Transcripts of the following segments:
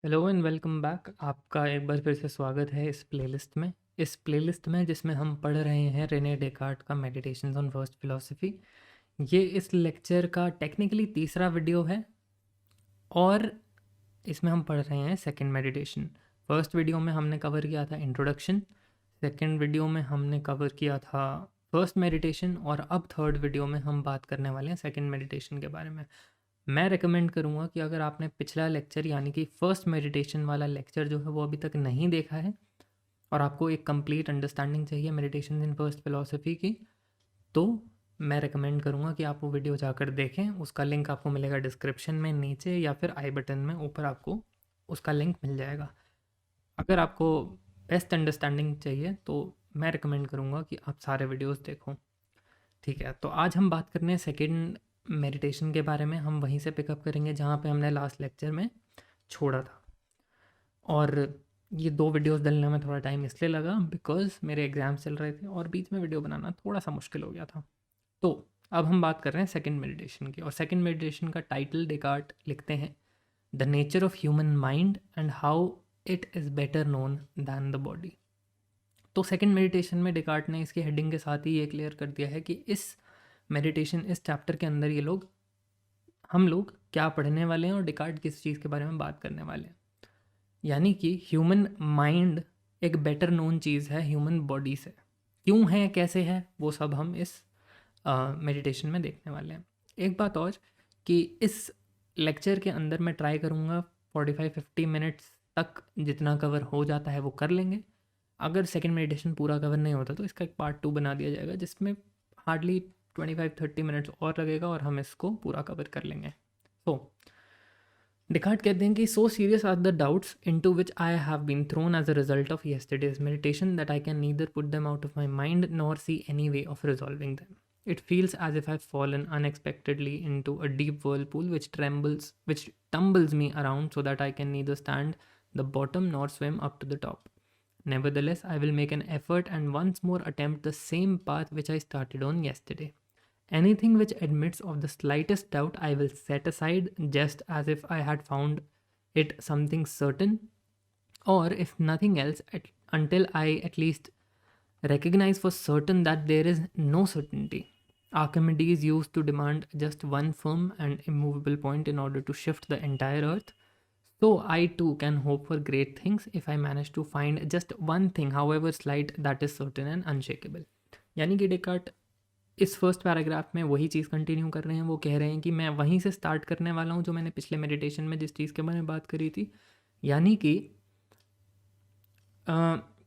Hello and welcome back. आपका एक बार फिर से स्वागत है इस प्लेलिस्ट में जिसमें हम पढ़ रहे हैं रेने डेकार्ट का मेडिटेशंस ऑन फर्स्ट फिलॉसफी। ये इस लेक्चर का टेक्निकली तीसरा वीडियो है और इसमें हम पढ़ रहे हैं सेकंड मेडिटेशन। फर्स्ट वीडियो में हमने कवर किया था इंट्रोडक्शन, सेकंड वीडियो में हमने कवर किया था फर्स्ट मेडिटेशन और अब थर्ड वीडियो में हम बात करने वाले हैं सेकंड मेडिटेशन के बारे में। मैं रेकमेंड करूँगा कि अगर आपने पिछला लेक्चर यानी कि फर्स्ट मेडिटेशन वाला लेक्चर जो है वो अभी तक नहीं देखा है और आपको एक कंप्लीट अंडरस्टैंडिंग चाहिए मेडिटेशन इन फर्स्ट फिलॉसफी की, तो मैं रेकमेंड करूँगा कि आप वो वीडियो जाकर देखें। उसका लिंक आपको मिलेगा डिस्क्रिप्शन में नीचे या फिर आई बटन में ऊपर आपको उसका लिंक मिल जाएगा। अगर आपको बेस्ट अंडरस्टैंडिंग चाहिए तो मैं रिकमेंड करूँगा कि आप सारे वीडियोस देखो। ठीक है, तो आज हम बात करने हैं सेकंड मेडिटेशन के बारे में। हम वहीं से पिकअप करेंगे जहाँ पे हमने लास्ट लेक्चर में छोड़ा था। और ये दो वीडियोस डलने में थोड़ा टाइम इसलिए लगा बिकॉज मेरे एग्ज़ाम्स चल रहे थे और बीच में वीडियो बनाना थोड़ा सा मुश्किल हो गया था। तो अब हम बात कर रहे हैं सेकंड मेडिटेशन की और सेकंड मेडिटेशन का टाइटल डेकार्ट लिखते हैं the nature of human mind and how it is better known than the body. तो सेकंड मेडिटेशन में डेकार्ट ने इसकी हेडिंग के साथ ही ये क्लियर कर दिया है कि इस मेडिटेशन इस चैप्टर के अंदर हम लोग क्या पढ़ने वाले हैं और डेकार्ट किस चीज़ के बारे में बात करने वाले हैं। यानी कि ह्यूमन माइंड एक बेटर नोन चीज़ है ह्यूमन बॉडी से। क्यों है, कैसे है, वो सब हम इस मेडिटेशन में देखने वाले हैं। एक बात और कि इस लेक्चर के अंदर मैं ट्राई करूँगा 45-50 मिनट्स तक जितना कवर हो जाता है वो कर लेंगे। अगर सेकंड मेडिटेशन पूरा कवर नहीं होता तो इसका एक पार्ट 2 बना दिया जाएगा जिसमें हार्डली 25-30 मिनट्स और लगेगा और हम इसको पूरा कवर कर लेंगे। सो डिकार्ट कहते हैं कि so serious are the doubts into which I have been thrown as a result of yesterday's meditation that I can neither put them out of my mind nor see any way of resolving them. It feels as if I've fallen unexpectedly into a deep whirlpool which tumbles me around so that I can neither stand the bottom nor swim up to the top. Nevertheless, I will make an effort and once more attempt the same path which I started on yesterday. Anything which admits of the slightest doubt I will set aside just as if I had found it something certain, or if nothing else, until I at least recognize for certain that there is no certainty. Archimedes used to demand just one firm and immovable point in order to shift the entire earth. So I too can hope for great things if I manage to find just one thing, however slight, that is certain and unshakable. यानी कि Descartes इस first paragraph में वही चीज़ continue कर रहे हैं। वो कह रहे हैं कि मैं वहीं से स्टार्ट करने वाला हूँ जो मैंने पिछले मेडिटेशन में जिस चीज़ के बारे में बात करी थी। यानी कि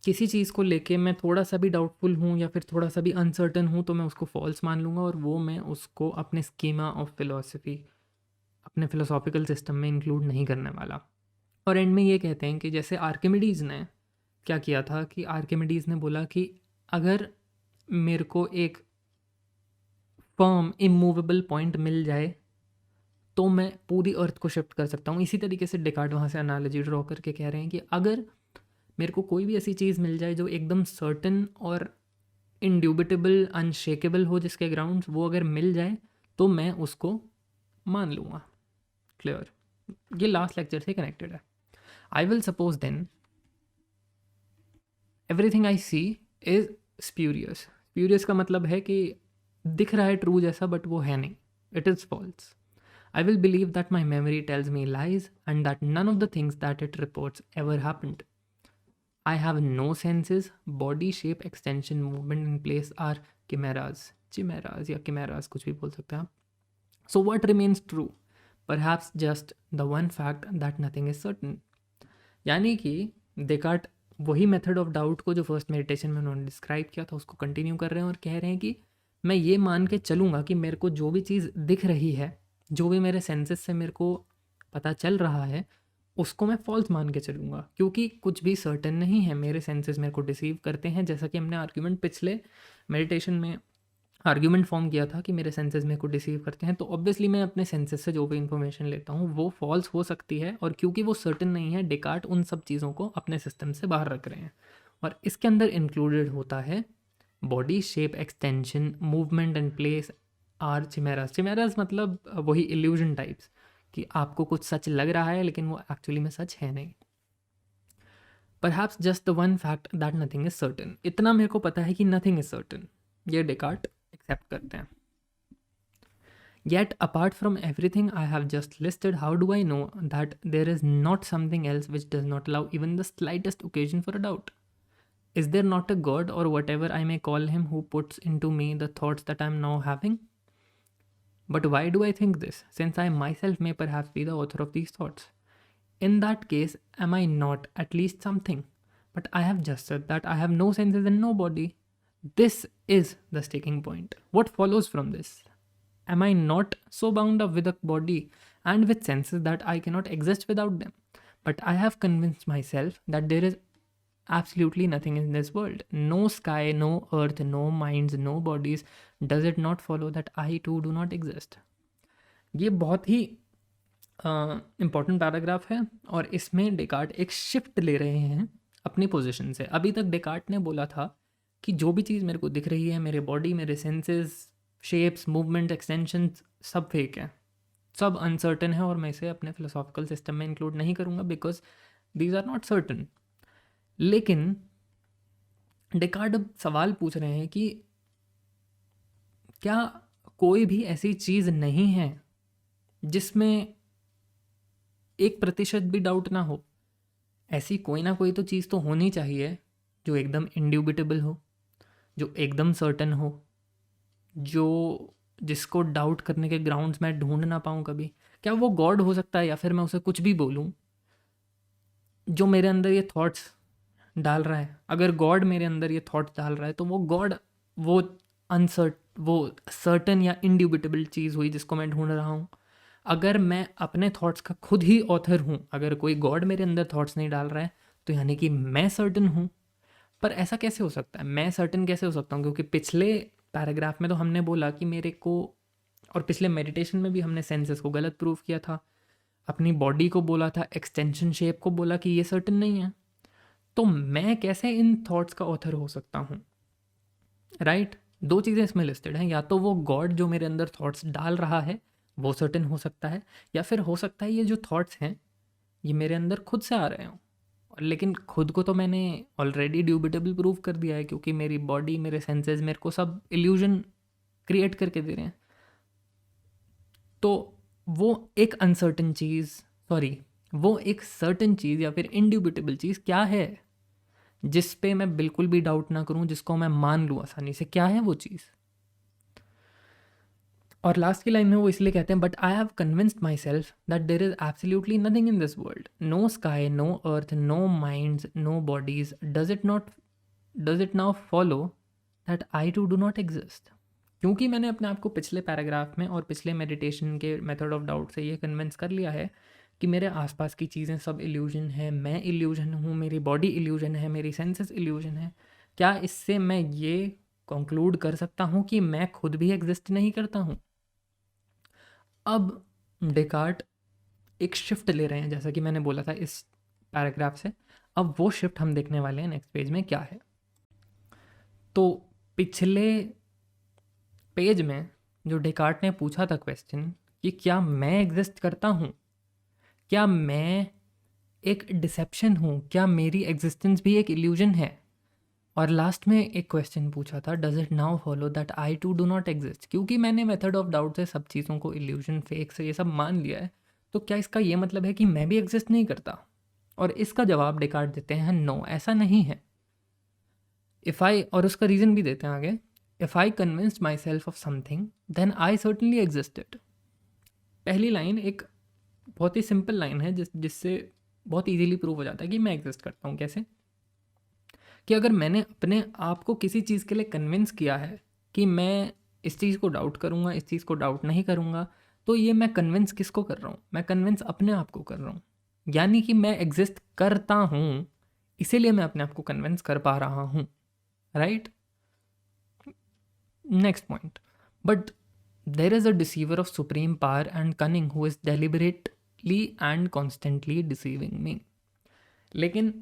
किसी चीज़ को लेके मैं थोड़ा सा भी डाउटफुल हूँ या फिर थोड़ा सा भी अनसर्टन हूँ तो मैं उसको फॉल्स मान लूँगा और वो मैं उसको अपने स्कीमा ऑफ फिलॉसफी, अपने फिलोसॉफिकल सिस्टम में इंक्लूड नहीं करने वाला। और एंड में ये कहते हैं कि जैसे आर्किमिडीज़ ने क्या किया था कि आर्किमिडीज़ ने बोला कि अगर मेरे को एक फर्म इमूवेबल पॉइंट मिल जाए तो मैं पूरी अर्थ को शिफ्ट कर सकता हूँ। इसी तरीके से डेकार्ट वहाँ से एनालॉजी ड्रॉ करके कह रहे हैं कि अगर मेरे को कोई भी ऐसी चीज़ मिल जाए जो एकदम सर्टन और इंड्यूबिटेबल अनशेकेबल हो, जिसके ग्राउंड्स वो अगर मिल जाए तो मैं उसको मान लूँगा। क्लियर? ये लास्ट लेक्चर से कनेक्टेड है। I will suppose then everything I see is spurious. Spurious का मतलब है कि दिख रहा है ट्रू जैसा बट वो है नहीं, it is false. I will believe that my memory tells me lies and that none of the things that it reports ever happened. I have no senses, body shape, extension, movement in place are chimeras. Chimeras या chimeras कुछ भी बोल सकते हैं आप. So what remains true? Perhaps just the one fact that nothing is certain. यानी कि Descartes वही मेथड ऑफ डाउट को जो फर्स्ट मेडिटेशन में उन्होंने डिस्क्राइब किया था उसको कंटिन्यू कर रहे हैं और कह रहे हैं कि मैं ये मान के चलूँगा कि मेरे को जो भी चीज़ दिख रही है, जो भी मेरे सेंसेस से मेरे को पता चल रहा है, उसको मैं फॉल्स मान के चलूँगा क्योंकि कुछ भी सर्टेन नहीं है। मेरे सेंसेस मेरे को डिसीव करते हैं, जैसा कि हमने आर्ग्यूमेंट पिछले मेडिटेशन में आर्ग्यूमेंट फॉर्म किया था कि मेरे सेंसेस मेरे को डिसीव करते हैं। तो ऑब्वियसली मैं अपने सेंसेस से जो भी इन्फॉर्मेशन लेता हूँ वो फॉल्स हो सकती है और क्योंकि वो सर्टेन नहीं है, डेकार्ट उन सब चीज़ों को अपने सिस्टम से बाहर रख रहे हैं और इसके अंदर इंक्लूडेड होता है body shape, extension, movement and place are chimeras. Chimeras मतलब वही इल्यूजन टाइप्स कि आपको कुछ सच लग रहा है लेकिन वो एक्चुअली में सच है नहीं। Perhaps just the one fact that nothing is certain, इतना मेरे को पता है कि नथिंग इज सर्टन, ये डेकार्ट एक्सेप्ट करते हैं। Yet, apart from everything I have just listed, how do I know that there is not something else which does not allow even the slightest occasion for a doubt? Is there not a God or whatever I may call him who puts into me the thoughts that I am now having? But why do I think this, since I myself may perhaps be the author of these thoughts? In that case, am I not at least something? But I have just said that I have no senses and no body. This is the sticking point. What follows from this? Am I not so bound up with a body and with senses that I cannot exist without them? But I have convinced myself that there is absolutely nothing in this world. No sky, no earth, no minds, no bodies. Does it not follow that I too do not exist? ये बहुत ही important paragraph है और इसमें Descartes एक shift ले रहे हैं अपनी पोजीशन से। अभी तक डेकार्ट ने बोला था कि जो भी चीज़ मेरे को दिख रही है, मेरे बॉडी, मेरे सेंसेस, शेप्स, मूवमेंट, एक्सटेंशन, सब फेक है, सब अनसर्टन है और मैं इसे अपने फिलोसॉफिकल सिस्टम में इंक्लूड नहीं करूँगा because these are not certain. लेकिन डेकार्ट अब सवाल पूछ रहे हैं कि क्या कोई भी ऐसी चीज़ नहीं है जिसमें 1% भी डाउट ना हो? ऐसी कोई ना कोई तो चीज़ तो होनी चाहिए जो एकदम इंड्यूबिटेबल हो, जो एकदम सर्टन हो, जो जिसको डाउट करने के ग्राउंड्स मैं ढूंढ ना पाऊँ कभी। क्या वो गॉड हो सकता है या फिर मैं उसे कुछ भी बोलूँ जो मेरे अंदर ये थॉट्स डाल रहा है? अगर गॉड मेरे अंदर ये थॉट्स डाल रहा है तो वो गॉड वो सर्टन या इंड्यूबिटेबल चीज़ हुई जिसको मैं ढूंढ रहा हूँ। अगर मैं अपने थॉट्स का खुद ही ऑथर हूँ, अगर कोई गॉड मेरे अंदर थॉट्स नहीं डाल रहा है तो यानी कि मैं सर्टन हूँ। पर ऐसा कैसे हो सकता है? मैं सर्टन कैसे हो सकता हूँ? क्योंकि पिछले पैराग्राफ में तो हमने बोला कि मेरे को, और पिछले मेडिटेशन में भी हमने सेंसेस को गलत प्रूव किया था, अपनी बॉडी को बोला था, एक्सटेंशन शेप को बोला कि ये सर्टन नहीं है। तो मैं कैसे इन थॉट्स का ऑथर हो सकता हूँ? राइट? दो चीज़ें इसमें लिस्टेड हैं, या तो वो गॉड जो मेरे अंदर थॉट्स डाल रहा है वो सर्टन हो सकता है, या फिर हो सकता है ये जो थॉट्स हैं ये मेरे अंदर खुद से आ रहे हों। लेकिन खुद को तो मैंने ऑलरेडी ड्यूबिटेबल प्रूव कर दिया है क्योंकि मेरी बॉडी, मेरे सेंसेस मेरे को सब इल्यूजन क्रिएट करके दे रहे हैं। तो वो एक अनसर्टन चीज़, वो एक सर्टन चीज़ या फिर इंड्यूबिटेबल चीज़ क्या है जिस पे मैं बिल्कुल भी डाउट ना करूं, जिसको मैं मान लूँ आसानी से? क्या है वो चीज़? और लास्ट की लाइन में वो इसलिए कहते हैं, but I have convinced myself that there is absolutely nothing in this world, no sky, no earth, no minds, no bodies, does it now follow that I too do not exist? क्योंकि मैंने अपने आप को पिछले paragraph में और पिछले meditation के मेथड ऑफ डाउट से ये कन्विंस कर लिया है कि मेरे आसपास की चीज़ें सब इल्यूजन है, मैं इल्यूजन हूँ, मेरी बॉडी इल्यूजन है, मेरी सेंसेस इल्यूजन है। क्या इससे मैं ये कंक्लूड कर सकता हूँ कि मैं खुद भी एग्जिस्ट नहीं करता हूँ? अब डेकार्ट एक शिफ्ट ले रहे हैं, जैसा कि मैंने बोला था इस पैराग्राफ से। अब वो शिफ्ट हम देखने वाले हैं नेक्स्ट पेज में क्या है। तो पिछले पेज में जो डेकार्ट ने पूछा था क्वेश्चन कि क्या मैं एग्जिस्ट करता हूँ, क्या मैं एक डिसेप्शन हूँ, क्या मेरी एग्जिस्टेंस भी एक इल्यूजन है? और लास्ट में एक क्वेश्चन पूछा था, does it now follow that I too do not exist? क्योंकि मैंने मेथड ऑफ डाउट से सब चीज़ों को इल्यूजन, फेक से ये सब मान लिया है, तो क्या इसका ये मतलब है कि मैं भी एग्जिस्ट नहीं करता? और इसका जवाब डेकार्ट देते हैं, नो, ऐसा नहीं है। और उसका रीज़न भी देते हैं आगे, if I convinced myself of something then I certainly existed. पहली लाइन एक बहुत ही सिंपल लाइन है जिससे बहुत इजीली प्रूव हो जाता है कि मैं एग्जिस्ट करता हूँ। कैसे? कि अगर मैंने अपने आप को किसी चीज़ के लिए कन्विंस किया है कि मैं इस चीज़ को डाउट करूँगा, इस चीज़ को डाउट नहीं करूँगा, तो ये मैं कन्विंस किसको कर रहा हूँ? मैं कन्विंस अपने आप को कर रहा हूँ। यानी कि मैं एग्जिस्ट करता हूँ, इसीलिए मैं अपने आप को कन्विंस कर पा रहा हूँ। Right? Next point, but there is a deceiver of supreme power and cunning who is deliberately and constantly deceiving me. लेकिन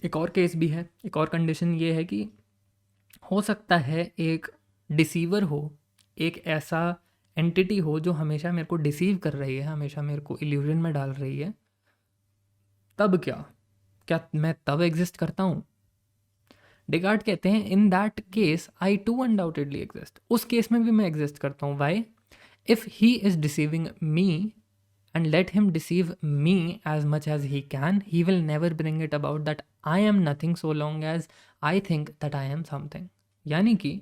एक और केस भी है, एक और कंडीशन ये है कि हो सकता है एक डिसीवर हो, एक ऐसा एंटिटी हो जो हमेशा मेरे को डिसीव कर रही है, हमेशा मेरे को इल्यूजन में डाल रही है, तब क्या मैं तब एग्जिस्ट करता हूँ? डेकार्ट कहते हैं in that case I too undoubtedly exist. उस केस में भी मैं एग्जिस्ट करता हूँ। Why? If he is deceiving me and let him deceive me as much as he can, he will never bring it about that I am nothing so long as I think that I am something. यानी कि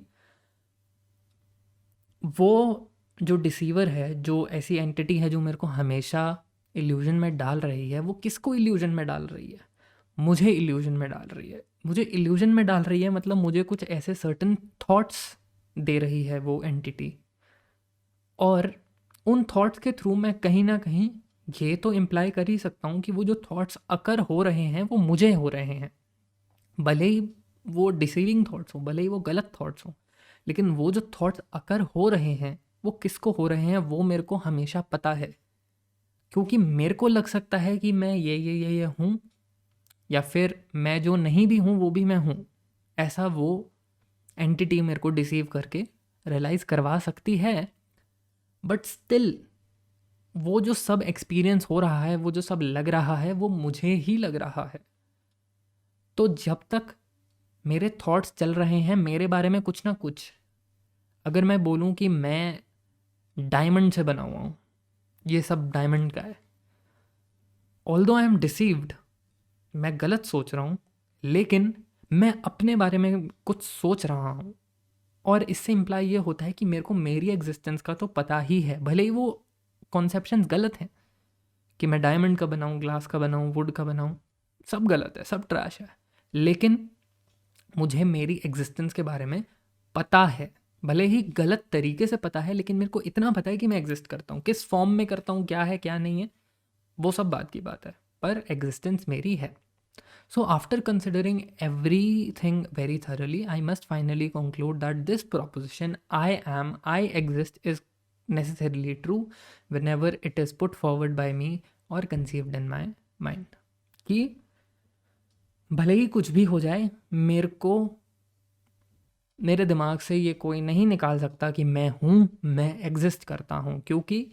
वो जो deceiver है, जो ऐसी entity है जो मेरे को हमेशा इल्यूजन में डाल रही है, वो किसको इल्यूजन में डाल रही है? मुझे इल्यूजन में डाल रही है। मुझे इल्यूजन में डाल रही है मतलब मुझे कुछ ऐसे सर्टन थॉट्स दे रही है वो एंटिटी, और उन थॉट्स के थ्रू मैं कहीं ना कहीं ये तो इम्प्लाई कर ही सकता हूँ कि वो जो थॉट्स अकर हो रहे हैं वो मुझे हो रहे हैं। भले ही वो डिसीविंग थॉट्स हो, भले ही वो गलत थॉट्स हो, लेकिन वो जो थॉट्स अकर हो रहे हैं वो किसको हो रहे हैं वो मेरे को हमेशा पता है। क्योंकि मेरे को लग सकता है कि मैं ये हूँ, या फिर मैं जो नहीं भी हूँ वो भी मैं हूँ। ऐसा वो एंटिटी मेरे को डिसीव करके रियलाइज़ करवा सकती है। बट स्टिल वो जो सब एक्सपीरियंस हो रहा है, वो जो सब लग रहा है, वो मुझे ही लग रहा है। तो जब तक मेरे थॉट्स चल रहे हैं मेरे बारे में कुछ ना कुछ, अगर मैं बोलूँ कि मैं डायमंड से बना हुआ हूँ, ये सब डायमंड का है, ऑल्दो आई एम डिसीव्ड, मैं गलत सोच रहा हूँ, लेकिन मैं अपने बारे में कुछ सोच रहा हूँ, और इससे इम्प्लाई ये होता है कि मेरे को मेरी एग्जिस्टेंस का तो पता ही है। भले ही वो कॉन्सेप्शन गलत हैं कि मैं डायमंड का बनाऊँ, ग्लास का बनाऊँ, वुड का बनाऊँ, सब गलत है, सब ट्रैश है, लेकिन मुझे मेरी एग्जिस्टेंस के बारे में पता है। भले ही गलत तरीके से पता है, लेकिन मेरे को इतना पता है कि मैं एग्जिस्ट करता हूँ। किस फॉर्म में करता हूँ, क्या है क्या नहीं है, वो सब बात की बात है, पर एग्जिस्टेंस मेरी है। So after considering everything very thoroughly, I must finally conclude that this proposition I exist is necessarily true whenever it is put forward by me or conceived in my mind. कि भले ही कुछ भी हो जाए, मेरे को मेरे दिमाग से ये कोई नहीं निकाल सकता कि मैं हूँ, मैं एग्जिस्ट करता हूँ। क्योंकि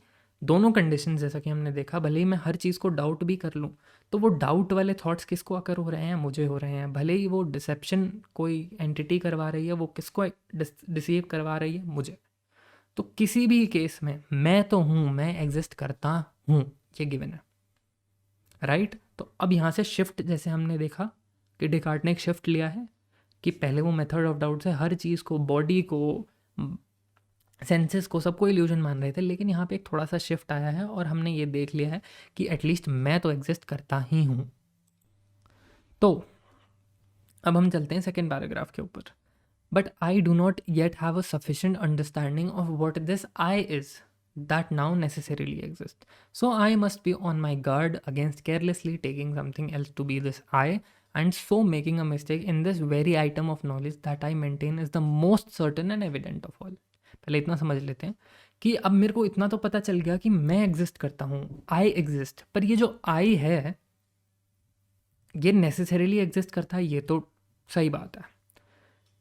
दोनों कंडीशन, जैसा कि हमने देखा, भले ही मैं हर चीज़ को डाउट भी कर लूँ, तो वो डाउट वाले थॉट्स किसको आकर हो रहे हैं? मुझे हो रहे हैं। भले ही वो डिसेप्शन कोई एंटिटी करवा रही है, वो किसको डिसीव करवा रही है? मुझे। तो किसी भी केस में मैं तो हूँ, मैं एग्जिस्ट करता हूँ, ये गिवन है, राइट? तो अब यहाँ से शिफ्ट, जैसे हमने देखा कि डेकार्ट ने एक शिफ्ट लिया है कि पहले वो मेथड ऑफ डाउट से हर चीज़ को, बॉडी को, सेंसेस को, सबको इल्यूजन मान रहे थे, लेकिन यहाँ पे एक थोड़ा सा शिफ्ट आया है और हमने ये देख लिया है कि एटलीस्ट मैं तो एग्जिस्ट करता ही हूँ। तो अब हम चलते हैं सेकेंड पैराग्राफ के ऊपर। But I do not yet have a sufficient understanding of what this I is that now necessarily exists. So I must be on my guard against carelessly taking something else to be this I, and so making a mistake in this very item of knowledge that I maintain is the most certain and evident of all. पहले इतना समझ लेते हैं कि अब मेरे को इतना तो पता चल गया कि मैं एग्जिस्ट करता हूँ, आई एग्जिस्ट, पर ये जो आई है ये नेसेसरीली एग्जिस्ट करता है, ये तो सही बात है,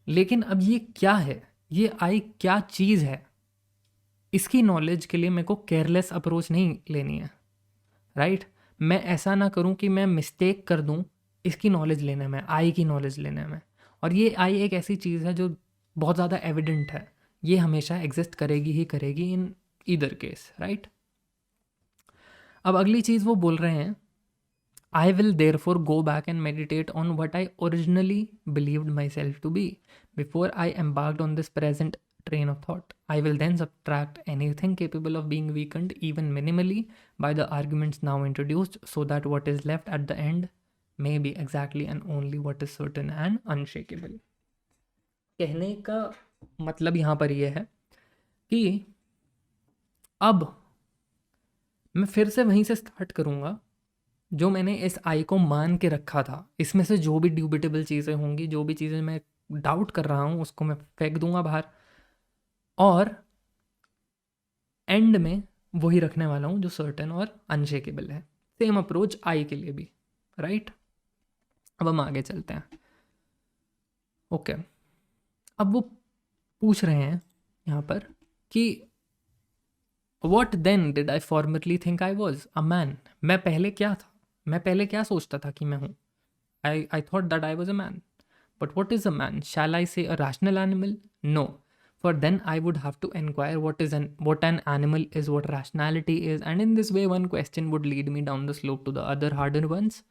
लेकिन अब ये क्या है, ये आई क्या चीज़ है, इसकी नॉलेज के लिए मेरे को केयरलेस अप्रोच नहीं लेनी है, राइट? मैं ऐसा ना करूं कि मैं मिस्टेक कर दूं इसकी नॉलेज लेने में, आई की नॉलेज लेने में। और ये आई एक ऐसी चीज़ है जो बहुत ज़्यादा एविडेंट है, ये हमेशा एग्जिस्ट करेगी ही करेगी इन ईदर केस, राइट? अब अगली चीज़ वो बोल रहे हैं, I will therefore go back and meditate on what I originally believed myself to be before I embarked on this present train of thought. I will then subtract anything capable of being weakened even minimally by the arguments now introduced, so that what is left at the end may be exactly and only what is certain and unshakable. कहने का मतलब यहाँ पर यह है कि अब मैं फिर से वहीं से स्टार्ट करूँगा जो मैंने इस आई को मान के रखा था। इसमें से जो भी ड्यूबिटेबल चीज़ें होंगी, जो भी चीज़ें मैं डाउट कर रहा हूँ, उसको मैं फेंक दूंगा बाहर, और एंड में वही रखने वाला हूँ जो सर्टेन और अनशेकेबल है। सेम अप्रोच आई के लिए भी, राइट? अब हम आगे चलते हैं। ओके, अब वो पूछ रहे हैं यहाँ पर कि what then did I formerly think I was a man? मैं पहले क्या था? मैं पहले क्या सोचता था कि मैं हूँ? I thought that I was a man. But what is a man? Shall I say a rational animal? No. For then I would have to inquire what an animal is, what rationality is, and in this way one question would lead me down the slope to the other harder ones.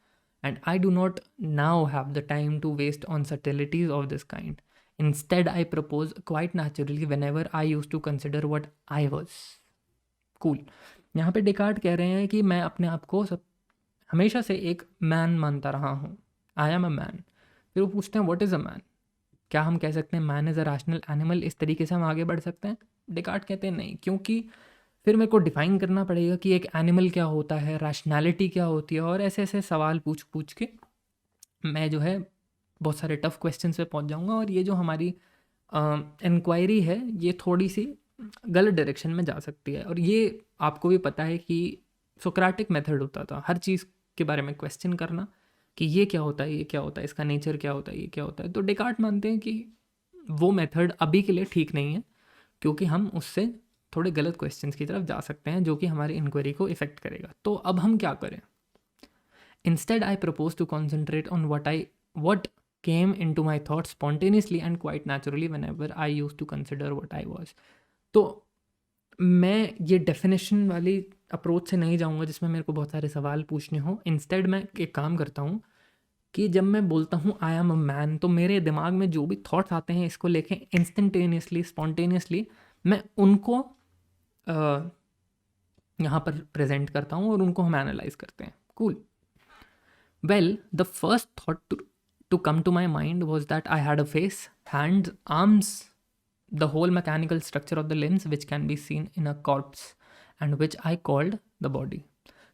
And I do not now have the time to waste on subtleties of this kind. Instead, I propose quite naturally whenever I used to consider what I was. Cool. यहाँ पे Descartes कह रहे हैं कि मैं अपने आप को हमेशा से एक मैन मानता रहा हूँ। I am a man. फिर वो पूछते हैं व्हाट इज़ अ मैन? क्या हम कह सकते हैं man is a rational animal? इस तरीके से हम आगे बढ़ सकते हैं? डिकार्ट कहते हैं नहीं, क्योंकि फिर मेरे को डिफाइन करना पड़ेगा कि एक एनिमल क्या होता है, रैशनैलिटी क्या होती है, और ऐसे ऐसे सवाल पूछ पूछ के मैं जो है बहुत सारे टफ क्वेश्चन पे पहुंच जाऊंगा, और ये जो हमारी इंक्वायरी है ये थोड़ी सी गलत डायरेक्शन में जा सकती है। और ये आपको भी पता है कि सोक्रेटिक मेथड होता था हर चीज़ के बारे में क्वेश्चन करना कि ये क्या होता है, ये क्या होता है, इसका नेचर क्या होता है, ये क्या होता है। तो डेकार्ट मानते हैं कि वो मेथड अभी के लिए ठीक नहीं है, क्योंकि हम उससे थोड़े गलत क्वेश्चंस की तरफ जा सकते हैं जो कि हमारी इंक्वायरी को इफेक्ट करेगा। तो अब हम क्या करें? Instead I propose to concentrate on what came into my thoughts spontaneously and quite naturally whenever I used to consider what I was. तो मैं ये डेफिनेशन वाली अप्रोच से नहीं जाऊँगा जिसमें मेरे को बहुत सारे सवाल पूछने हों। इंस्टेड मैं एक काम करता हूँ कि जब मैं बोलता हूँ आई एम अ मैन, तो मेरे दिमाग में जो भी थॉट्स आते हैं इसको लेके इंस्टेंटेनियसली, स्पॉन्टेनियसली मैं उनको यहाँ पर प्रेजेंट करता हूँ और उनको हम एनालाइज करते हैं। Cool. Well, the first thought to come to my mind was that I had a face, hands, arms, the whole mechanical structure of the limbs which can be seen in a corpse and which I called the body.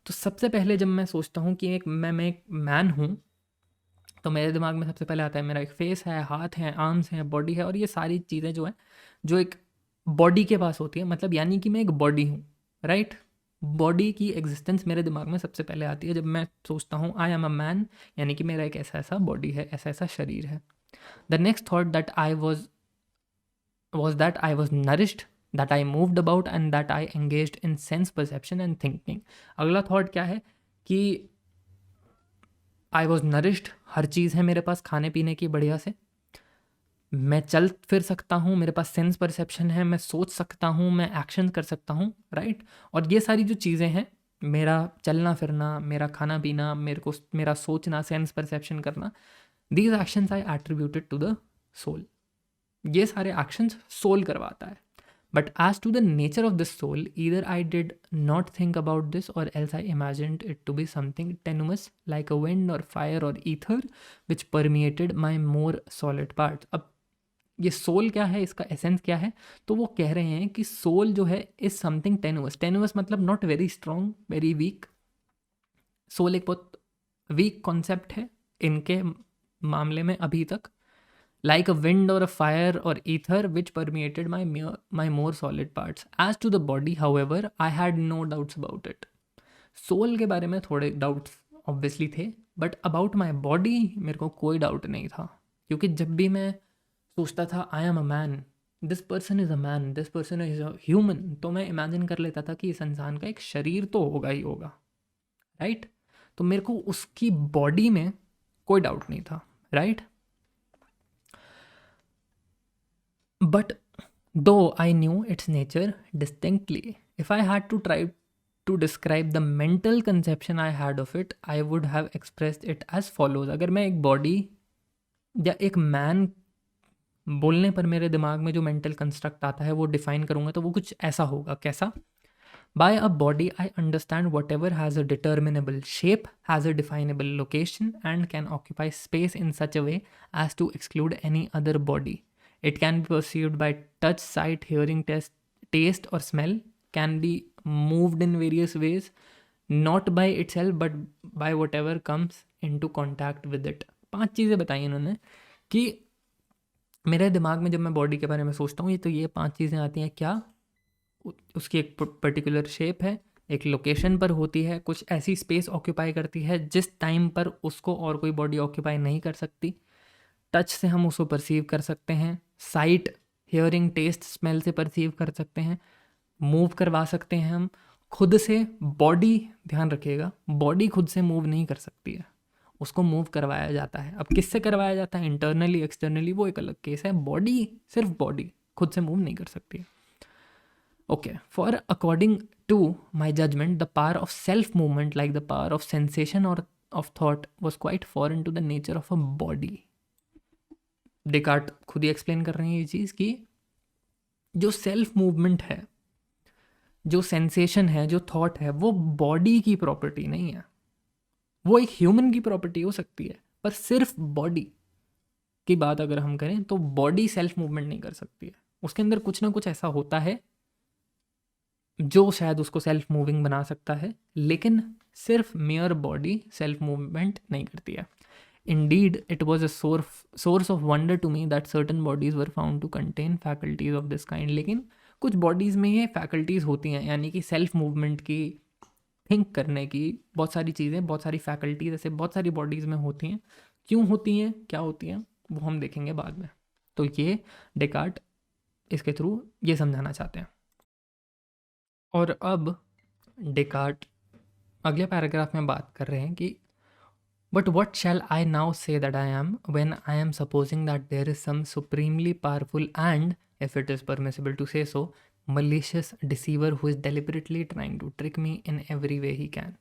तो सबसे पहले जब मैं सोचता हूँ कि मैं एक मैन हूँ, तो मेरे दिमाग में सबसे पहले आता है मेरा एक फेस है, हाथ हैं, आर्म्स हैं, बॉडी है, और ये सारी चीज़ें जो है जो एक बॉडी के पास होती है, मतलब यानी कि मैं एक बॉडी हूँ, राइट? बॉडी की एग्जिस्टेंस मेरे दिमाग में सबसे पहले आती है जब मैं सोचता हूँ आई एम अ मैन, यानी कि मेरा एक ऐसा ऐसा बॉडी है, ऐसा ऐसा शरीर है। The next thought that I was that I was nourished, that I moved about and that I engaged in sense perception and thinking. अगला थॉट क्या है कि आई वॉज नरिश्ड, हर चीज़ है मेरे पास खाने पीने की बढ़िया से, मैं चल फिर सकता हूँ, मेरे पास सेंस परसेप्शन है, मैं सोच सकता हूँ, मैं एक्शन कर सकता हूँ, राइट? और ये सारी जो चीज़ें हैं, मेरा चलना फिरना, मेरा खाना पीना, मेरा सोचना, सेंस परसेप्शन करना, these actions I attributed to the soul. ये सारे एक्शंस सोल करवाता है। But as to the nature of this soul, either I did not think about this or else I imagined it to be something tenuous like a wind or fire or ether which permeated my more solid part. अब ये soul क्या है, इसका essence क्या है? तो वो कह रहे हैं कि सोल जो है इज समथिंग टेनुअस। टेनुअस मतलब not very strong, very weak. Soul एक बहुत वीक कॉन्सेप्ट है इनके मामले में अभी तक। Like a wind or a fire or ether which permeated my more solid parts. As to the body however I had no doubts about it. Soul के बारे में थोड़े डाउट्स ऑब्वियसली थे, बट अबाउट माई बॉडी मेरे को कोई doubt नहीं था, क्योंकि जब भी मैं सोचता था I am a man, this person is a man, this person is a human, तो मैं इमेजिन कर लेता था कि इस इंसान का एक शरीर तो होगा ही होगा, राइट? तो मेरे को उसकी बॉडी में कोई डाउट नहीं था, right? But though I knew its nature distinctly, if I had to try to describe the mental conception I had of it, I would have expressed it as follows. अगर मैं एक body या एक man बोलने पर मेरे दिमाग में जो मेंटल कंस्ट्रक्ट आता है वो डिफाइन करूँगा, तो वो कुछ ऐसा होगा। कैसा? By a body I understand whatever has a determinable shape, has a definable location and can occupy space in such a way as to exclude any other body. It can be perceived by touch, sight, hearing, taste or smell, can be moved in various ways, not by itself but by whatever comes into contact with it. 5 चीज़ें बताई इन्होंने कि मेरे दिमाग में जब मैं body के बारे में सोचता हूँ, ये तो ये 5 चीज़ें आती हैं। क्या? उसकी एक पर्टिकुलर शेप है, एक लोकेशन पर होती है, कुछ ऐसी स्पेस ऑक्यूपाई करती है जिस टाइम पर उसको और कोई बॉडी ऑक्यूपाई नहीं कर सकती, टच से हम उसको परसीव कर सकते हैं, साइट, हियरिंग, टेस्ट, स्मेल से परसीव कर सकते हैं, मूव करवा सकते हैं हम खुद से। बॉडी, ध्यान रखिएगा, बॉडी खुद से मूव नहीं कर सकती है, उसको मूव करवाया जाता है। अब किससे करवाया जाता है, इंटरनली एक्सटर्नली, वो एक अलग केस है। बॉडी, सिर्फ बॉडी खुद से मूव नहीं कर सकती है। Okay, for according to my judgment the power of self movement like the power of sensation or of thought was quite foreign to the nature of a body. Descartes खुद ही explain कर रहे हैं ये चीज़ कि जो सेल्फ मूवमेंट है, जो सेंसेशन है, जो थॉट है, वो बॉडी की प्रॉपर्टी नहीं है। वो एक ह्यूमन की प्रॉपर्टी हो सकती है, पर सिर्फ बॉडी की बात अगर हम करें तो बॉडी सेल्फ मूवमेंट नहीं कर सकती है। उसके अंदर कुछ ना कुछ ऐसा होता है जो शायद उसको सेल्फ मूविंग बना सकता है, लेकिन सिर्फ मेयर बॉडी सेल्फ मूवमेंट नहीं करती है। Indeed, it was a source of wonder to me that certain bodies were found to contain faculties of this kind. लेकिन कुछ बॉडीज़ में ये फैकल्टीज़ होती हैं, यानी कि सेल्फ मूवमेंट की, थिंक करने की, बहुत सारी चीज़ें, बहुत सारी फैकल्टीज ऐसे बहुत सारी बॉडीज़ में होती हैं। क्यों होती हैं, क्या होती हैं, वो हम देखेंगे बाद में। तो ये डेकार्ट इसके थ्रू ये समझाना चाहते हैं। और अब डेकार्ट अगले पैराग्राफ में बात कर रहे हैं कि But what shall I now say that I am, when I am supposing that there is some supremely powerful and, if it is permissible to say so, malicious deceiver who is deliberately trying to trick me in every way he can?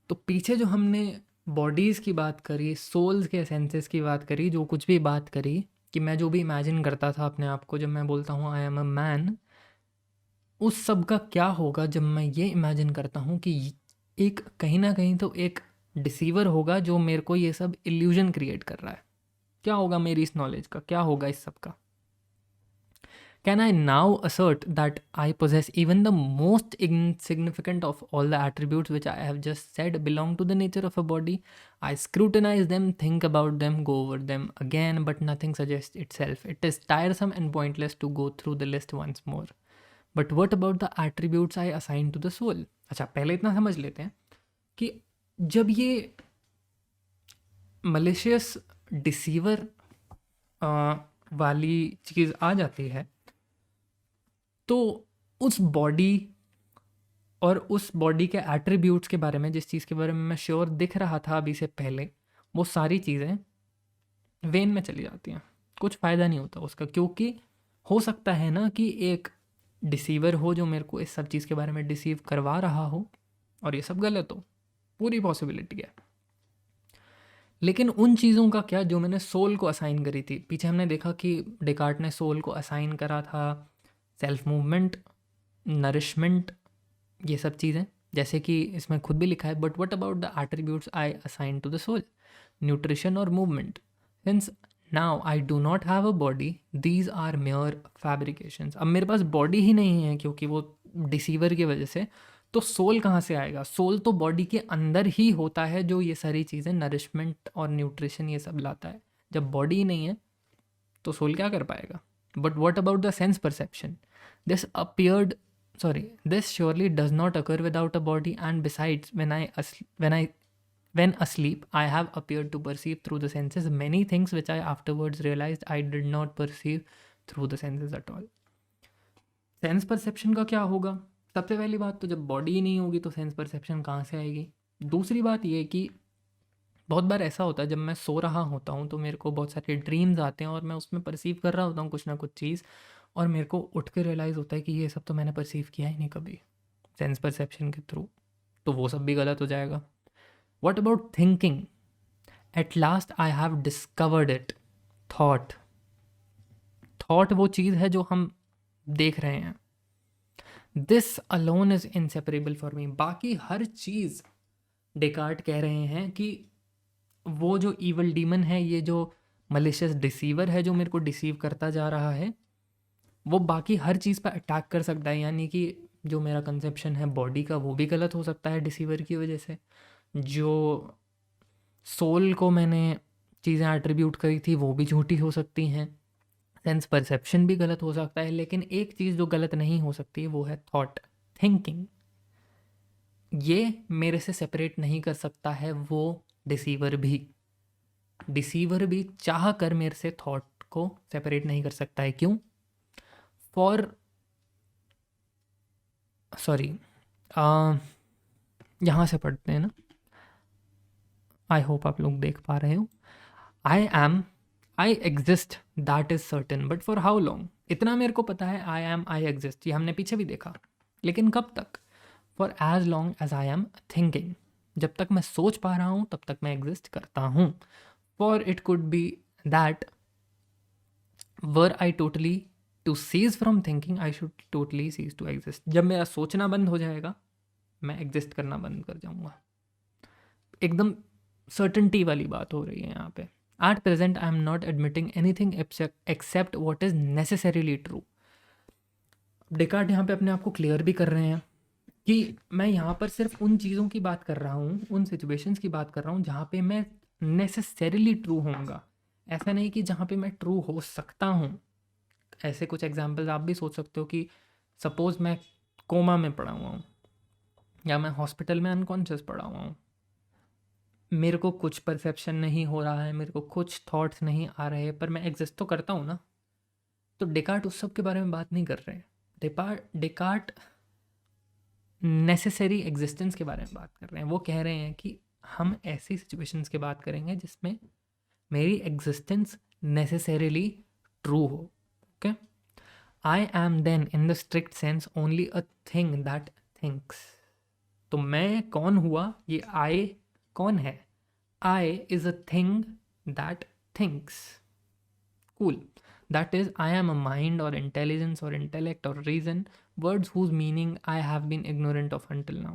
तो पीछे जो हमने bodies की बात करी, souls के senses की बात करी, जो कुछ भी बात करी कि मैं जो भी इमेजिन करता था अपने आप को, जब मैं बोलता हूँ आई एम अ मैन, उस सब का क्या होगा जब मैं ये इमेजिन करता हूँ कि एक कहीं ना कहीं तो एक डिसीवर होगा जो मेरे को ये सब इल्यूजन क्रिएट कर रहा है। क्या होगा मेरी इस नॉलेज का, क्या होगा इस सब का? Can I now assert that I possess even the most insignificant of all the attributes which I have just said belong to the nature of a body? I scrutinize them, think about them, go over them again, but nothing suggest itself. It is tiresome and pointless to go through the list once more. But what about the attributes I assign to the soul? अच्छा, पहले इतना समझ लेते हैं कि जब ये malicious deceiver वाली चीज़ आ जाती है, तो उस बॉडी और उस बॉडी के एट्रीब्यूट्स के बारे में, जिस चीज़ के बारे में मैं श्योर दिख रहा था अभी से पहले, वो सारी चीज़ें वेन में चली जाती हैं। कुछ फ़ायदा नहीं होता उसका, क्योंकि हो सकता है ना कि एक डिसीवर हो जो मेरे को इस सब चीज़ के बारे में डिसीव करवा रहा हो और ये सब गलत हो, पूरी पॉसिबिलिटी है। लेकिन उन चीज़ों का क्या जो मैंने सोल को असाइन करी थी? पीछे हमने देखा कि डेकार्ट ने सोल को असाइन करा था सेल्फ मूवमेंट, नरिशमेंट, ये सब चीज़ें, जैसे कि इसमें खुद भी लिखा है। But what about the attributes I assign to the soul? Nutrition or movement. Since now I do not have a body, these are mere fabrications. अब मेरे पास बॉडी ही नहीं है क्योंकि वो डिसीवर की वजह से, तो सोल कहाँ से आएगा? सोल तो बॉडी के अंदर ही होता है, जो ये सारी चीज़ें नरिशमेंट और न्यूट्रिशन ये सब लाता है। जब बॉडी ही नहीं है तो सोल क्या कर पाएगा? But what about the sense perception? This appeared this surely does not occur without a body, and besides, when asleep, I have appeared to perceive through the senses many things which I afterwards realized I did not perceive through the senses at all. Sense perception का क्या होगा? सबसे पहली बात तो जब body ही नहीं होगी तो सेंस परसेप्शन कहाँ से आएगी? दूसरी बात ये कि बहुत बार ऐसा होता है जब मैं सो रहा होता हूँ तो मेरे को बहुत सारे ड्रीम्स आते हैं और मैं उसमें परसीव कर रहा होता हूँ कुछ ना कुछ चीज़, और मेरे को उठ के रियलाइज़ होता है कि ये सब तो मैंने परसीव किया ही नहीं कभी सेंस परसेप्शन के थ्रू, तो वो सब भी गलत हो जाएगा। What about thinking? At last I have discovered it. Thought वो चीज़ है जो हम देख रहे हैं। This alone is inseparable for me. बाकी हर चीज़, डेकार्ट कह रहे हैं कि वो जो ईवल डीमन है, ये जो मलिशियस डिसीवर है जो मेरे को डिसीव करता जा रहा है, वो बाकी हर चीज़ पर अटैक कर सकता है। यानी कि जो मेरा कंसेप्शन है बॉडी का, वो भी गलत हो सकता है डिसीवर की वजह से। जो सोल को मैंने चीज़ें एट्रीब्यूट करी थी वो भी झूठी हो सकती हैं। सेंस परसेप्शन भी गलत हो सकता है। लेकिन एक चीज़ जो गलत नहीं हो सकती वो है थॉट, थिंकिंग। ये मेरे से सेपरेट नहीं कर सकता है वो डिसीवर भी चाह कर मेरे से थॉट को सेपरेट नहीं कर सकता है। क्यों? फॉर सॉरी, यहाँ से पढ़ते हैं ना, आई होप आप लोग देख पा रहे हो। I exist, that is certain, but for how long, इतना मेरे को पता है, आई एग्जिस्ट, ये हमने पीछे भी देखा, लेकिन कब तक? For as long as I am thinking, जब तक मैं सोच पा रहा हूँ तब तक मैं एग्जिस्ट करता हूँ। For it could be that were I totally to cease from thinking, I should totally cease to exist. जब मेरा सोचना बंद हो जाएगा, मैं एग्जिस्ट करना बंद कर जाऊँगा। एकदम सर्टनटी वाली बात हो रही है यहाँ पे। At present I am not admitting anything accept what is necessarily true. Descartes यहाँ पे अपने आप को क्लियर भी कर रहे हैं कि मैं यहाँ पर सिर्फ उन चीज़ों की बात कर रहा हूँ, उन सिचुएशंस की बात कर रहा हूँ जहाँ पे मैं नेसेसरीली ट्रू होऊंगा। ऐसा नहीं कि जहाँ पे मैं ट्रू हो सकता हूँ। ऐसे कुछ एग्जाम्पल्स आप भी सोच सकते हो कि सपोज़ मैं कोमा में पड़ा हुआ हूँ, या मैं हॉस्पिटल में अनकॉन्शियस पड़ा हुआ हूँ, मेरे को कुछ परसेप्शन नहीं हो रहा है, मेरे को कुछ थॉट्स नहीं आ रहे, पर मैं एग्जिस्ट तो करता हूँ ना। तो डेकार्ट उस सब के बारे में बात नहीं कर रहे हैं। डेकार्ट नेसेसरी एग्जिस्टेंस के बारे में बात कर रहे हैं। वो कह रहे हैं कि हम ऐसी सिचुएशंस की बात करेंगे जिसमें मेरी एग्जिस्टेंस नेसेसरीली ट्रू हो। Okay, I am then in the strict sense only a thing that thinks. तो मैं कौन हुआ? ये आई कौन है? I is a thing that thinks. Cool. That is, I am a mind or intelligence or intellect or reason, words whose meaning I have been ignorant of until now.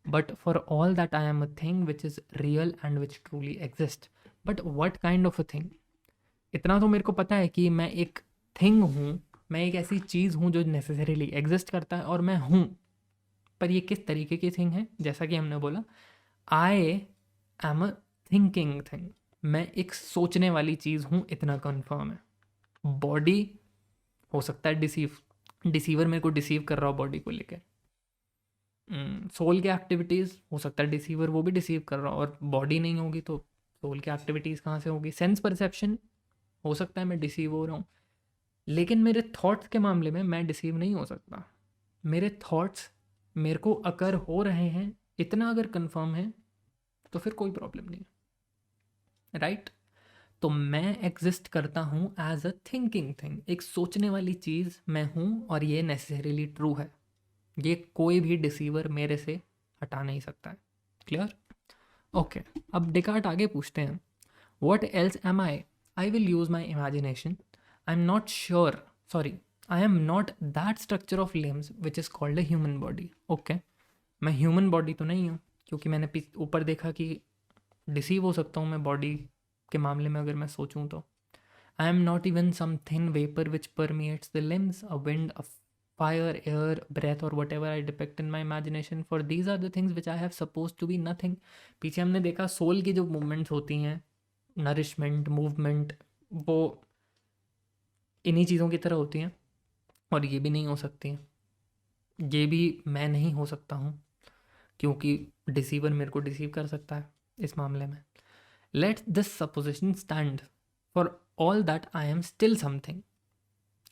But for all that, I am a thing which is real and which truly exists. But what kind of a thing? इतना तो मेरे को पता है कि मैं एक thing हूँ, मैं एक ऐसी चीज़ हूँ जो नेसेसरीली एग्जिस्ट करता है और मैं हूँ। पर ये किस तरीके की थिंग है? जैसा कि हमने बोला, I am a thinking thing, मैं एक सोचने वाली चीज़ हूँ, इतना कन्फर्म है। बॉडी हो सकता है डिसीवर मेरे को डिसीव कर रहा हो बॉडी को लेकर। सोल की एक्टिविटीज़ हो सकता है डिसीवर वो भी डिसीव कर रहा हो, और बॉडी नहीं होगी तो सोल की एक्टिविटीज़ कहाँ से होगी? सेंस परसेप्शन हो सकता है मैं डिसीव हो रहा हूँ, लेकिन मेरे थॉट्स के मामले में मैं डिसीव नहीं हो सकता। मेरे थॉट्स मेरे को अकर हो रहे हैं, इतना अगर कंफर्म है तो फिर कोई प्रॉब्लम नहीं है, राइट? तो मैं एग्जिस्ट करता हूँ एज अ थिंकिंग थिंग, एक सोचने वाली चीज़ मैं हूँ, और ये नेसेसरीली ट्रू है। ये कोई भी डिसीवर मेरे से हटा नहीं सकता है। क्लियर? ओके, अब डेकार्ट आगे पूछते हैं, what else am I will use my imagination, I am not sure, sorry, I am not that structure of limbs which is called a human body. Okay, मैं ह्यूमन बॉडी तो नहीं हूँ, क्योंकि मैंने ऊपर देखा कि डिसीव हो सकता हूँ मैं बॉडी के मामले में अगर मैं सोचूं तो। I am not even some thin vapour which permeates the limbs, a wind, a fire, air, breath or whatever I depict in my imagination, for these are the things which I have suppose to be nothing. पीछे हमने देखा soul की जो movements होती हैं, nourishment, movement, वो इन्हीं चीज़ों की तरह होती हैं, और ये भी नहीं हो सकती हैं। ये भी मैं नहीं हो सकता हूँ, क्योंकि डिसीवर मेरे को डिसीव कर सकता है इस मामले में। Let this supposition stand. For all that I am still something,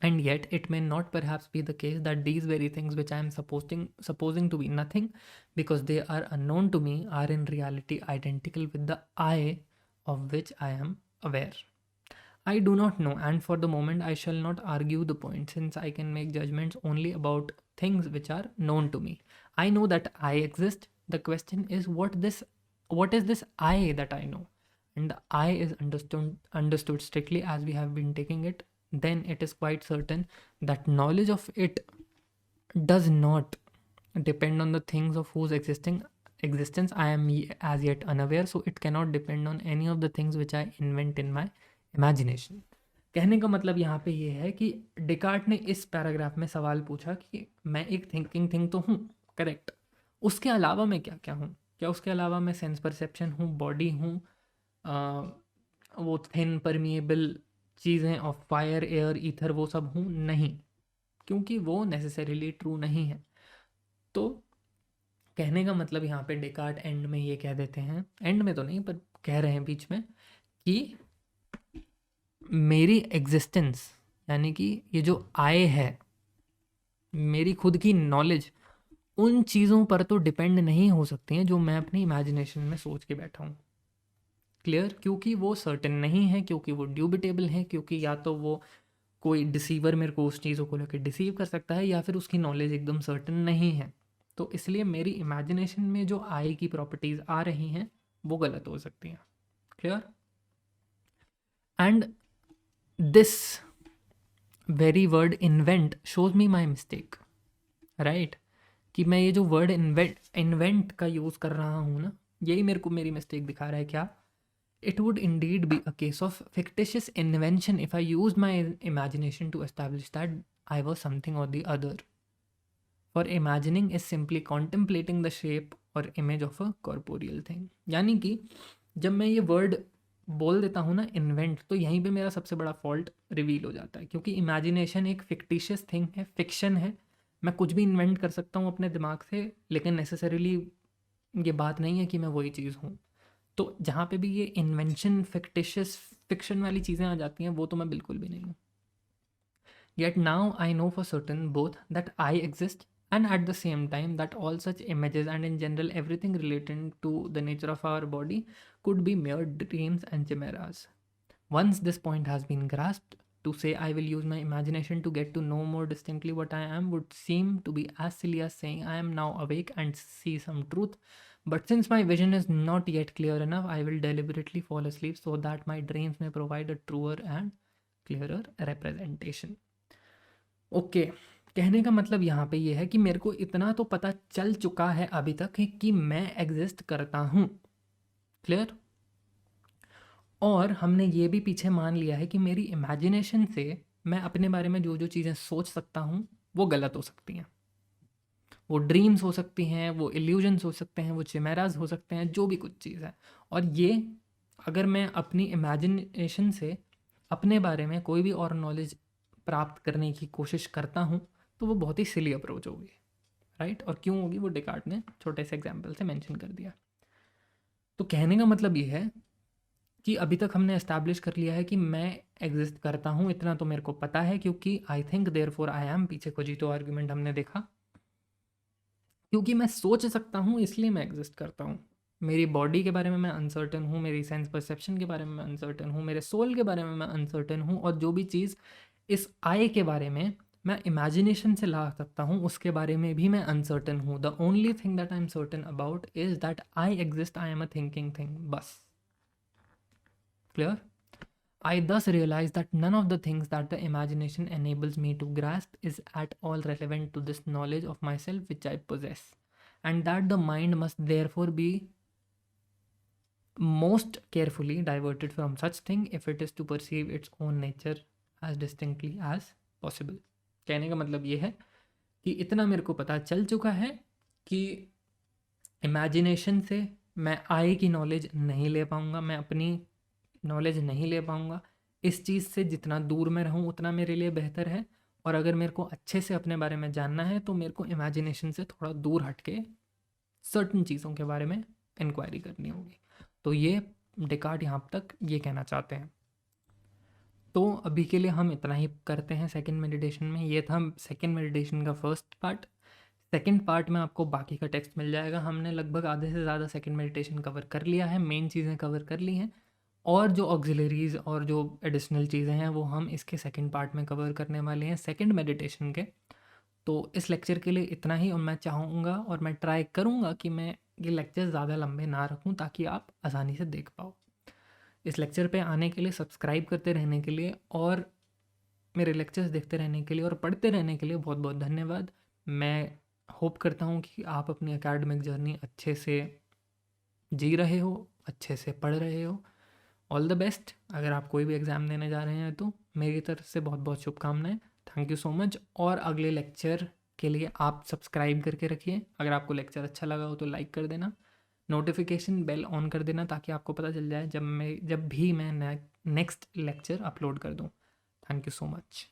and yet it may not perhaps be the case that these very things which I am supposing to be nothing, because they are unknown to me, are in reality identical with the I of which I am aware. I do not know, and for the moment I shall not argue the point, since I can make judgments only about things which are known to me. I know that I exist. The question is what is this I that I know? And the I is understood strictly as we have been taking it, then it is quite certain that knowledge of it does not depend on the things of whose existence I am as yet unaware, so it cannot depend on any of the things which I invent in my imagination. कहने का मतलब यहाँ पे ये है कि Descartes ने इस पैराग्राफ में सवाल पूछा कि मैं एक थिंकिंग थिंग तो हूँ, करेक्ट, उसके अलावा मैं क्या क्या हूँ? क्या उसके अलावा मैं सेंस परसेप्शन हूँ, बॉडी हूँ, वो थिन परमिएबल चीज़ें ऑफ फायर, एयर, ईथर, वो सब हूँ? नहीं, क्योंकि वो नेसेसरीली ट्रू नहीं है। तो कहने का मतलब यहाँ पे डेकार्ट एंड में ये कह देते हैं, एंड में तो नहीं पर कह रहे हैं बीच में, कि मेरी एग्जिस्टेंस, यानी कि ये जो आय है, मेरी खुद की नॉलेज, उन चीज़ों पर तो डिपेंड नहीं हो सकती हैं जो मैं अपनी इमेजिनेशन में सोच के बैठा हूँ। क्लियर? क्योंकि वो सर्टेन नहीं है, क्योंकि वो ड्यूबिटेबल है, क्योंकि या तो वो कोई डिसीवर मेरे को उस चीज़ों को लेकर डिसीव कर सकता है, या फिर उसकी नॉलेज एकदम सर्टेन नहीं है। तो इसलिए मेरी इमेजिनेशन में जो आई की प्रॉपर्टीज़ आ रही हैं वो गलत हो सकती हैं। Clear? And this very word invent shows me my mistake, right? कि मैं ये जो वर्ड इन्वेंट का यूज़ कर रहा हूँ ना, यही मेरे को मेरी मिस्टेक दिखा रहा है। क्या? It would indeed be a case of fictitious invention if I used my imagination to establish that I was something or the other. For imagining is simply contemplating the shape or image of a corporeal thing. यानी कि जब मैं ये word बोल देता हूँ ना invent, तो यहीं पे मेरा सबसे बड़ा फॉल्ट रिवील हो जाता है, क्योंकि इमेजिनेशन एक फिक्टिशियस थिंग है, फिक्शन है। मैं कुछ भी इन्वेंट कर सकता हूँ अपने दिमाग से, लेकिन नेसेसरीली ये बात नहीं है कि मैं वही चीज़ हूँ। तो जहाँ पे भी ये इन्वेंशन फिक्टिशियस फिक्शन वाली चीज़ें आ जाती हैं, वो तो मैं बिल्कुल भी नहीं हूँ। Yet now I know for certain both that I exist and at the same time that all such images and in general everything related to the nature of our body could be mere dreams and chimeras. Once this point has been grasped, to say I will use my imagination to get to know more distinctly what I am would seem to be as silly as saying I am now awake and see some truth. But since my vision is not yet clear enough, I will deliberately fall asleep so that my dreams may provide a truer and clearer representation. Okay. कहने का मतलब यहाँ पे ये है कि मेरे को इतना तो पता चल चुका है अभी तक कि मैं एग्जिस्ट करता हूँ। क्लियर? और हमने ये भी पीछे मान लिया है कि मेरी इमेजिनेशन से मैं अपने बारे में जो जो चीज़ें सोच सकता हूँ वो गलत हो सकती हैं। वो ड्रीम्स हो सकती हैं, वो इल्यूजन्स हो सकते हैं, वो चिमेराज हो सकते हैं, जो भी कुछ चीज़ है। और ये अगर मैं अपनी इमेजिनेशन से अपने बारे में कोई भी और नॉलेज प्राप्त करने की कोशिश करता हूँ तो वो बहुत ही सिली अप्रोच होगी, राइट? और क्यों होगी वो डेकार्ट ने छोटे से एग्जाम्पल से मेंशन कर दिया। तो कहने का मतलब ये है कि अभी तक हमने एस्टैब्लिश कर लिया है कि मैं एग्जिस्ट करता हूँ, इतना तो मेरे को पता है, क्योंकि I think therefore I am, पीछे कोजिटो आर्ग्यूमेंट हमने देखा। क्योंकि मैं सोच सकता हूँ इसलिए मैं एग्जिस्ट करता हूँ। मेरी बॉडी के बारे में मैं अनसर्टन हूँ, मेरी सेंस परसेप्शन के बारे में मैं अनसर्टन हूँ, मेरे सोल के बारे में मैं अनसर्टन हूँ, और जो भी चीज़ इस आई के बारे में मैं इमेजिनेशन से ला सकता हूँ उसके बारे में भी मैं अनसर्टन हूँ। The only thing that I am certain about is that I exist, I am a thinking thing, बस। Clear? I thus realize that none of the things that the imagination enables me to grasp is at all relevant to this knowledge of myself which I possess, and that the mind must therefore be most carefully diverted from such thing if it is to perceive its own nature as distinctly as possible. कहने का मतलब ये है कि इतना मेरे को पता चल चुका है कि इमेजिनेशन से मैं आई की नॉलेज नहीं ले पाऊँगा, मैं अपनी नॉलेज नहीं ले पाऊँगा। इस चीज़ से जितना दूर मैं रहूँ उतना मेरे लिए बेहतर है, और अगर मेरे को अच्छे से अपने बारे में जानना है तो मेरे को इमेजिनेशन से थोड़ा दूर हट के सर्टन चीज़ों के बारे में इंक्वायरी करनी होगी। तो ये डेकार्ट यहाँ तक ये कहना चाहते हैं। तो अभी के लिए हम इतना ही करते हैं सेकंड मेडिटेशन में। ये था सेकंड मेडिटेशन का फर्स्ट पार्ट। सेकंड पार्ट में आपको बाकी का टेक्स्ट मिल जाएगा। हमने लगभग आधे से ज़्यादा सेकंड मेडिटेशन कवर कर लिया है, मेन चीज़ें कवर कर ली हैं, और जो ऑक्सिलरीज और जो एडिशनल चीज़ें हैं वो हम इसके सेकंड पार्ट में कवर करने वाले हैं सेकंड मेडिटेशन के। तो इस लेक्चर के लिए इतना ही, और मैं चाहूँगा और मैं ट्राई करूँगा कि मैं ये लेक्चर ज़्यादा लंबे ना रखूँ ताकि आप आसानी से देख पाओ। इस लेक्चर पे आने के लिए, सब्सक्राइब करते रहने के लिए, और मेरे लेक्चर्स देखते रहने के लिए और पढ़ते रहने के लिए बहुत बहुत धन्यवाद। मैं होप करता हूँ कि आप अपनी एकेडमिक जर्नी अच्छे से जी रहे हो, अच्छे से पढ़ रहे हो। All the best. अगर आप कोई भी एग्ज़ाम देने जा रहे हैं तो मेरी तरफ से बहुत बहुत शुभकामनाएं। Thank you so much. और अगले लेक्चर के लिए आप सब्सक्राइब करके रखिए। अगर आपको लेक्चर अच्छा लगा हो तो लाइक कर देना, नोटिफिकेशन बेल ऑन कर देना ताकि आपको पता चल जाए जब भी मैं नेक्स्ट लेक्चर अपलोड कर दूँ। Thank you so much.